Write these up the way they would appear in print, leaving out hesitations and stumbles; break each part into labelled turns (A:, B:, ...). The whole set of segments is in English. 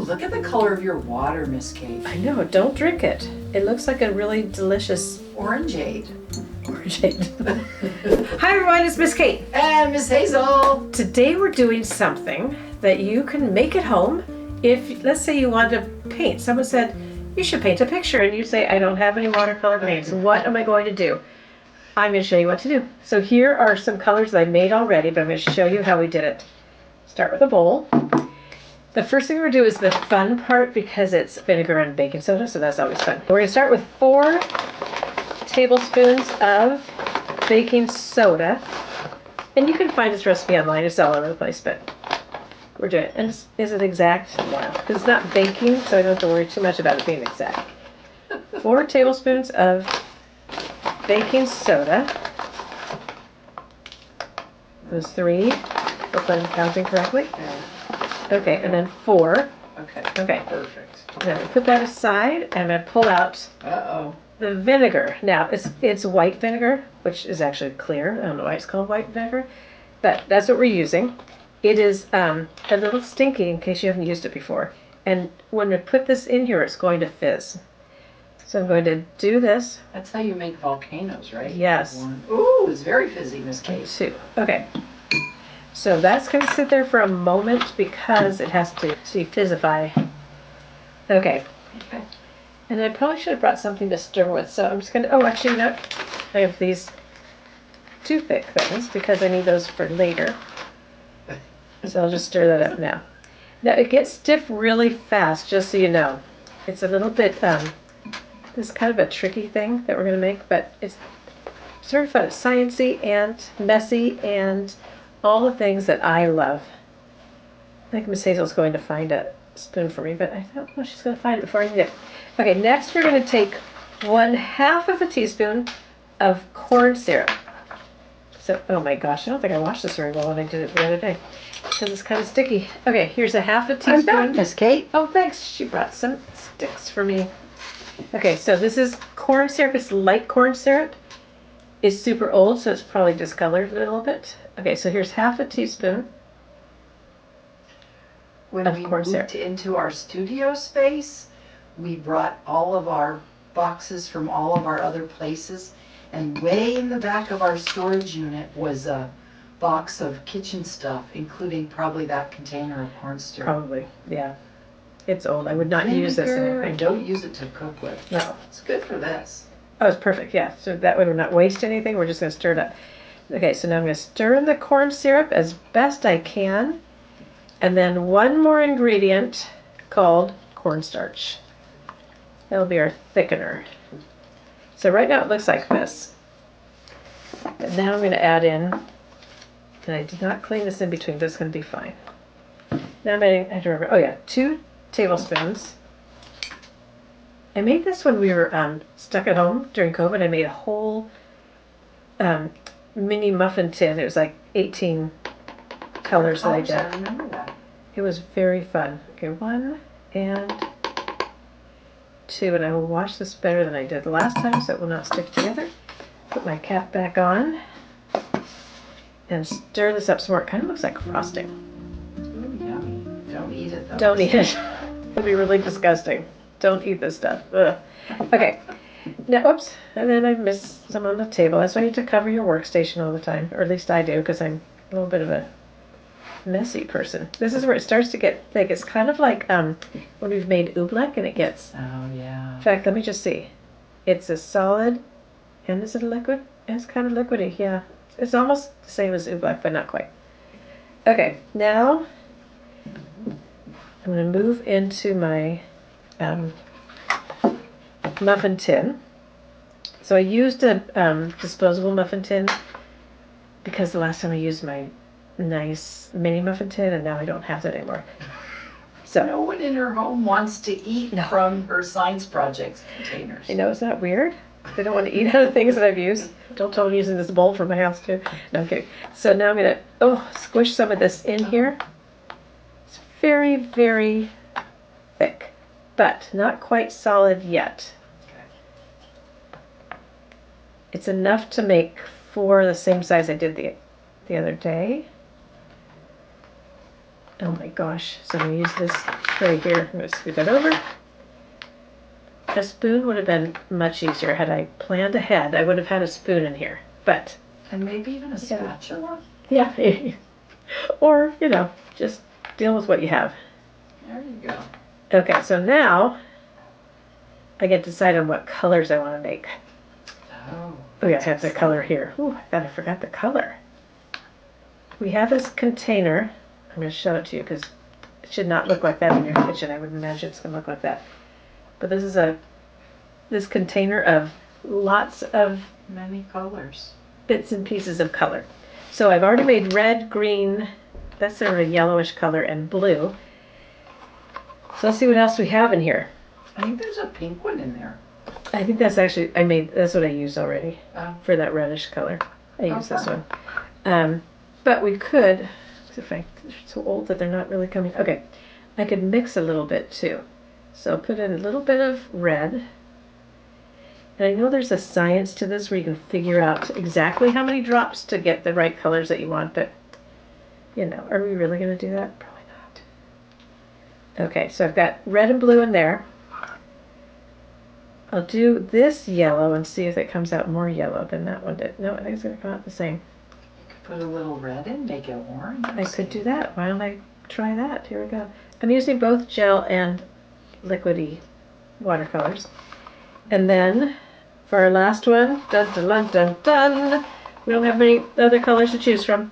A: look at the color of your water, Miss Kate.
B: I know, don't drink it. It looks like a really delicious
A: Orangeade.
B: Hi everyone, it's Miss Kate.
A: And Miss Hazel.
B: Today we're doing something that you can make at home. If, let's say you want to paint. Someone said, you should paint a picture. And you say, I don't have any watercolor paints. What am I going to do? I'm going to show you what to do. So here are some colors that I made already, but I'm going to show you how we did it. Start with a bowl. The first thing we're going to do is the fun part because it's vinegar and baking soda, so that's always fun. We're going to start with 4 tablespoons of baking soda. And you can find this recipe online. It's all over the place, but we're doing it. And is it exact? No. Because it's not baking, so I don't have to worry too much about it being exact. 4 tablespoons of baking soda. Those 3, if I'm counting correctly. Okay, and then 4.
A: Okay. Perfect.
B: Now put that aside, and I'm going to pull out the vinegar. Now, it's white vinegar, which is actually clear. I don't know why it's called white vinegar, but that's what we're using. It is a little stinky in case you haven't used it before. And when we put this in here, it's going to fizz. So I'm going to do this.
A: That's how you make volcanoes, right?
B: Yes.
A: 1. Ooh, it's very fizzy, Miss Kate.
B: 2. Okay. So that's going to sit there for a moment because it has to fizzify. Okay. And I probably should have brought something to stir with, so I'm just going to, oh, actually, no. I have these toothpick things because I need those for later. So I'll just stir that up now. Now, it gets stiff really fast, just so you know. It's a little bit, this is kind of a tricky thing that we're going to make, but it's sort of fun. It's sciencey and messy and all the things that I love. I think Miss Hazel's going to find a spoon for me, but I don't know if she's going to find it before I need it. Okay, next we're going to take 1/2 of a teaspoon of corn syrup. So, oh my gosh, I don't think I washed this very well when I did it the other day because it's kind of sticky. Okay, here's 1/2 teaspoon.
A: I'm back, Miss Kate.
B: Oh, thanks. She brought some sticks for me. Okay, so this is corn syrup. It's light corn syrup. It's super old, so it's probably discolored a little bit. Okay, so here's 1/2 teaspoon.
A: When we moved into our studio space, we brought all of our boxes from all of our other places, and way in the back of our storage unit was a box of kitchen stuff, including probably that container of cornstarch.
B: Probably, yeah. It's old. I would not use this in anything.
A: Don't use it to cook with.
B: No.
A: It's good for this.
B: Oh, it's perfect, yeah. So that way we're not waste anything. We're just going to stir it up. Okay, so now I'm going to stir in the corn syrup as best I can. And then one more ingredient called cornstarch. That'll be our thickener. So right now it looks like this. But now I'm going to add in, and I did not clean this in between, but it's going to be fine. Now I'm adding, I have to remember, oh yeah, 2 tablespoons. I made this when we were stuck at home during COVID. I made a whole mini muffin tin. It was like 18 colors that I did.
A: I remember that.
B: It was very fun. Okay, 1 and 2, and I will wash this better than I did the last time so it will not stick together. Put my cap back on and stir this up some more. It kind of looks like frosting.
A: Ooh, yummy. Don't eat it though.
B: Don't eat it. It would be really disgusting. Don't eat this stuff. Ugh. Okay. Now, oops. And then I missed some on the table. That's why you need to cover your workstation all the time. Or at least I do, because I'm a little bit of a messy person. This is where it starts to get thick. It's kind of like when we've made oobleck and it gets...
A: Oh, yeah.
B: In fact, let me just see. It's a solid... And is it a liquid? It's kind of liquidy, yeah. It's almost the same as oobleck, but not quite. Okay, now I'm going to move into my muffin tin. So I used a disposable muffin tin because the last time I used my nice mini muffin tin, and now I don't have that anymore. So
A: no one in her home wants to eat from her science projects containers.
B: You know, is that weird? They don't want to eat out of things that I've used. Don't tell them I'm using this bowl from my house too. No, I'm kidding. So now I'm going to squish some of this in here. It's very, very thick, but not quite solid yet. It's enough to make 4 the same size I did the other day. Oh my gosh. So I'm going to use this tray here. I'm going to scoot that over. A spoon would have been much easier had I planned ahead. I would have had a spoon in here. But.
A: And maybe even a spatula?
B: Yeah. Or, just deal with what you have.
A: There you go.
B: Okay, so now I get to decide on what colors I want to make. Oh yeah, I have the color here. Ooh, I thought I forgot the color. We have this container. I'm going to show it to you because it should not look like that in your kitchen. I would imagine it's going to look like that. But this is this container of lots of
A: many colors,
B: bits and pieces of color. So I've already made red, green, that's sort of a yellowish color, and blue. So let's see what else we have in here.
A: I think there's a pink one in there.
B: I think that's actually, that's what I used already for that reddish color. I used this one. But we could, if they're so old that they're not really coming. Okay, I could mix a little bit too. So I'll put in a little bit of red. And I know there's a science to this where you can figure out exactly how many drops to get the right colors that you want, but, are we really going to do that? Probably not. Okay, so I've got red and blue in there. I'll do this yellow and see if it comes out more yellow than that one did. No, I think it's going to come out the same.
A: You could put a little red in, make it orange.
B: I could do that. Why don't I try that? Here we go. I'm using both gel and liquidy watercolors. And then for our last one, dun dun dun dun dun, we don't have many other colors to choose from.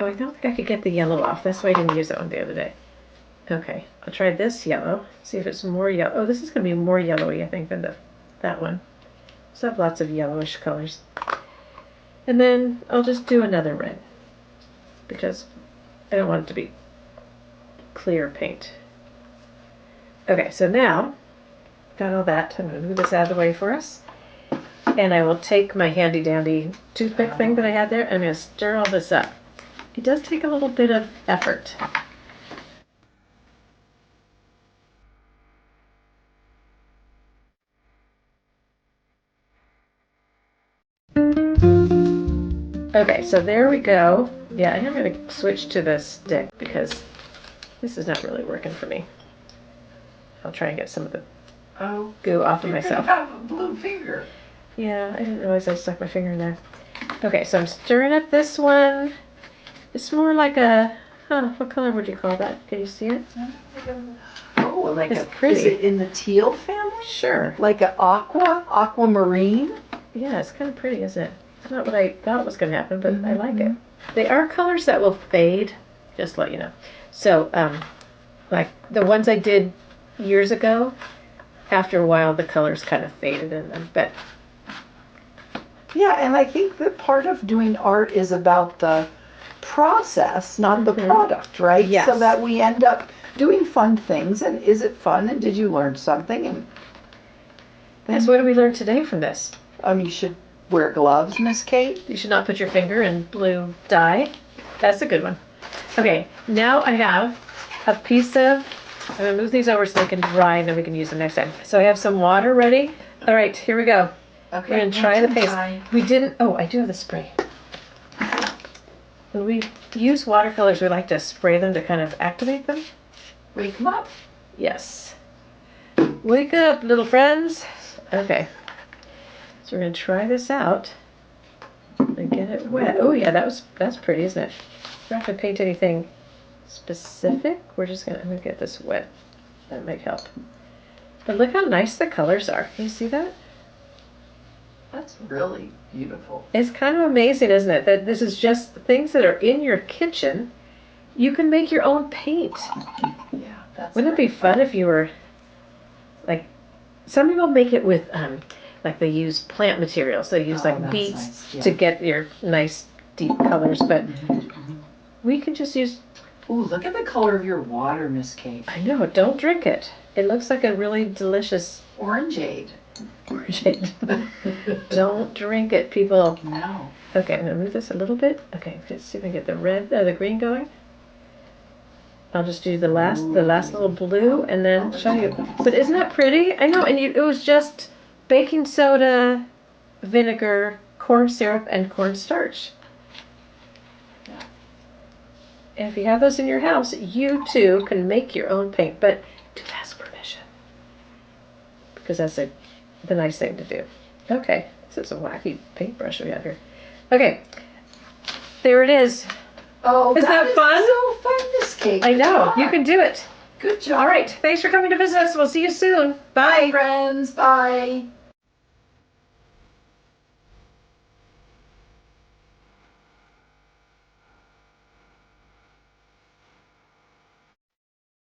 B: Oh, I don't think I could get the yellow off. That's why I didn't use that one the other day. Okay, I'll try this yellow, see if it's more yellow. Oh, this is going to be more yellowy, I think, than that one. So I have lots of yellowish colors. And then I'll just do another red, because I don't want it to be clear paint. Okay, so now, got all that. I'm going to move this out of the way for us. And I will take my handy dandy toothpick thing that I had there, and I'm going to stir all this up. It does take a little bit of effort. Okay, so there we go. Yeah, I'm going to switch to the stick because this is not really working for me. I'll try and get some of the goo off of myself.
A: You have a blue finger.
B: Yeah, I didn't realize I stuck my finger in there. Okay, so I'm stirring up this one. It's more like a, what color would you call that? Can you see it?
A: Oh, like
B: it's pretty.
A: Is it in the teal family?
B: Sure.
A: Like an aquamarine?
B: Yeah, it's kind of pretty, isn't it? It's not what I thought was going to happen, but I like it. They are colors that will fade, just to let you know. So, like the ones I did years ago, after a while the colors kind of faded in them. But
A: yeah, and I think that part of doing art is about the process, not the product, right?
B: Yes.
A: So that we end up doing fun things. And is it fun? And did you learn something? And then,
B: so what did we learn today from this?
A: You should wear gloves, Miss Kate.
B: You should not put your finger in blue dye. That's a good one. Okay, now I have a piece of, I'm going to move these over so they can dry and then we can use them next time. So I have some water ready. All right, here we go.
A: Okay,
B: we're going to try the paste. We didn't, I do have the spray. When we use watercolors, we like to spray them to kind of activate them.
A: Wake them up.
B: Yes. Wake up, little friends. Okay. So we're going to try this out and get it wet. Oh yeah, that's pretty, isn't it? We're not going to paint anything specific. I'm going to get this wet. That might help. But look how nice the colors are. Can you see that?
A: That's really beautiful.
B: It's kind of amazing, isn't it? That this is just things that are in your kitchen. You can make your own paint.
A: Yeah, that's
B: Wouldn't it be fun if you were, like, some people make it with, like they use plant materials. They use like beets to get your nice deep colors, but we can just use...
A: Ooh, look at the color of your water, Miss Kate.
B: I know, don't drink it. It looks like a really delicious...
A: Orangeade.
B: Orangeade. Don't drink it, people.
A: No.
B: Okay, I'm going to move this a little bit. Okay, let's see if I can get the green going. I'll just do the last little blue and then show you. But isn't that pretty? I know, and it was just baking soda, vinegar, corn syrup, and cornstarch.
A: Yeah.
B: And if you have those in your house, you too can make your own paint, but do ask permission. Because that's the nice thing to do. Okay, this is a wacky paintbrush we have here. Okay, there it is.
A: Oh,
B: Isn't that fun?
A: So fun, this cake.
B: I know, you can do it.
A: Good job.
B: All right, thanks for coming to visit us. We'll see you soon.
A: Bye,
B: Bye.
A: friends. Bye.